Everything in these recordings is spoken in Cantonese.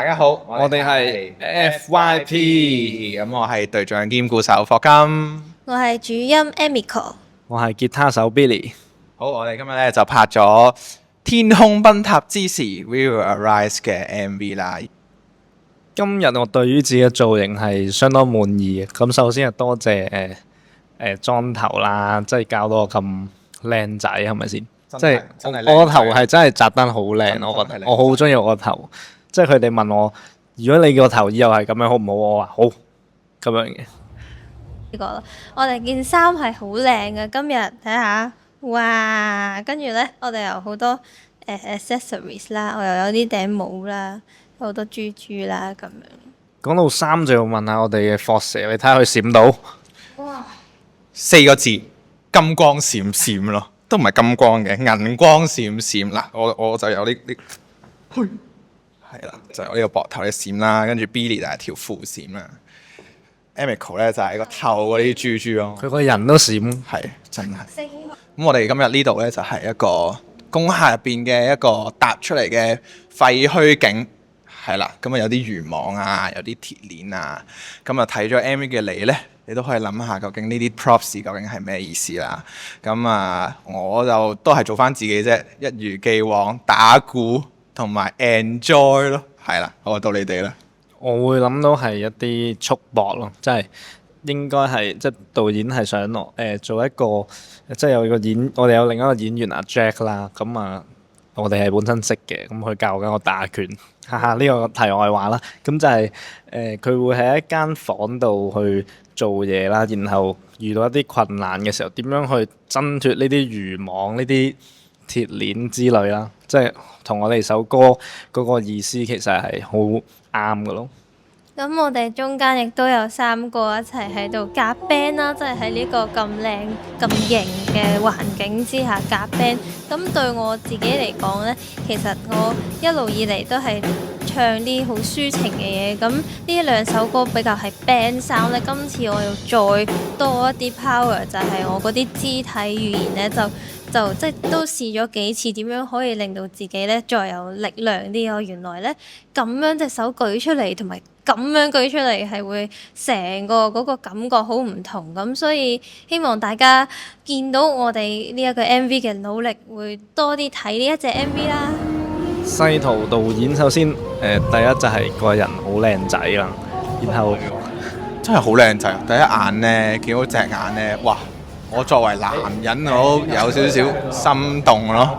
大家好，我哋係 FYP，咁我係隊長兼鼓手霍金。我係主音 Emiko，我係吉他手 Billy。好，我哋今日咧就拍咗《天空崩塌之時 We Will Arise》嘅 MV 啦。今日我對於自己嘅造型係相當滿意嘅。咁首先係多謝裝頭啦，即係搞到我咁靚仔，係咪先？即係我個頭係真係紮得好靚，我覺得我好中意我個頭。即係佢哋問我，如果你個頭以後係咁樣好唔好？我話好咁樣嘅。呢個我哋件衫係好靚嘅，今日睇下，哇！跟住呢，我哋有好多accessories 啦，我又有啲頂帽啦，好多珠珠啦咁樣。講到衫就要問下我哋嘅霍 Sir，你睇下佢閃到。哇！4個字，金光閃閃咯，都唔係金光嘅，銀光閃閃嗱。我就有呢，係啦，就有呢個膊頭嘅閃啦，跟住 Billy 就係條褲閃啦。Emiko 咧就係個頭嗰啲珠珠咯，佢個人都閃，係真係。咁我哋今日呢度咧就係一個工廈入邊嘅一個搭出嚟嘅廢墟景，係啦。咁啊有啲漁網啊，有啲鐵鏈啊。咁啊睇咗 MV 嘅你咧，你都可以諗下究竟呢啲 props 究竟係咩意思啦。咁啊，我就都係做翻自己啫，一如既往打鼓同埋 enjoy 咯，係啦。好，到你哋啦。我會諗到係一啲束縛咯，即係應該係即係導演係想做一個即係有個我哋有另一個演員阿 Jack 啦，咁啊我哋係本身識嘅，咁佢教緊我打拳，哈哈呢個題外話啦，咁就係佢會喺一間房度去做嘢啦，然後遇到一啲困難嘅時候，點樣去掙脫呢啲漁網、呢啲鐵鏈之類啦，即係同我哋首歌嗰個意思其實係好啱嘅咯。咁我哋中間亦都有3個一齊喺度夾 band 啦，即係喺呢個咁靚咁型嘅環境之下夾 band。咁對我自己嚟講呢，其實我一路以嚟都係唱啲好抒情嘅嘢。咁呢2首歌比較係 band sound 咧，今次我要再多一啲 power，就係我嗰啲肢體語言呢，就即係都試咗幾次點樣可以令到自己呢再有力量啲咯。原來呢，咁樣隻手舉出嚟同埋咁樣舉出嚟係會成個嗰個感覺好唔同，咁所以希望大家見到我哋呢一個 MV 嘅努力，會多啲睇呢一隻 MV 啦。西圖導演首先第一就係個人好靚仔啦，然後真係好靚仔，第一眼呢，見到隻眼呢，哇！我作為男人我都有少少心動咯。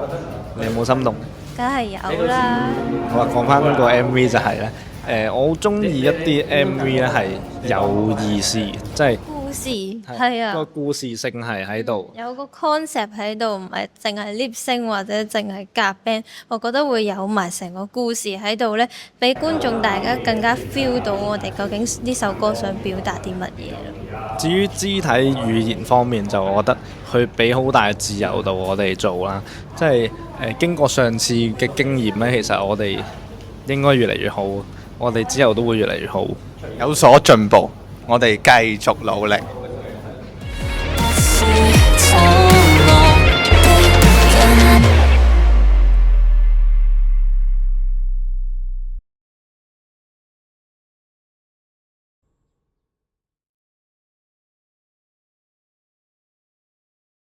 你有冇心動？梗係有啦。好啊，講翻個 MV 就係咧，我好中意一啲 MV 咧係有意思，即係故事係啊，個故事性係喺度，有個 concept 喺度，唔係淨係 lip sync 或者淨係夾 band，我覺得會有埋成個故事喺度咧，俾觀眾大家更加 feel 到我哋究竟呢首歌想表達啲乜嘢咯。至於肢體語言方面，就我覺得佢俾好大自由度我哋做啦，即係經過上次嘅經驗咧，其實我哋應該越嚟越好，我哋之後都會越嚟越好，有所進步，我哋繼續努力。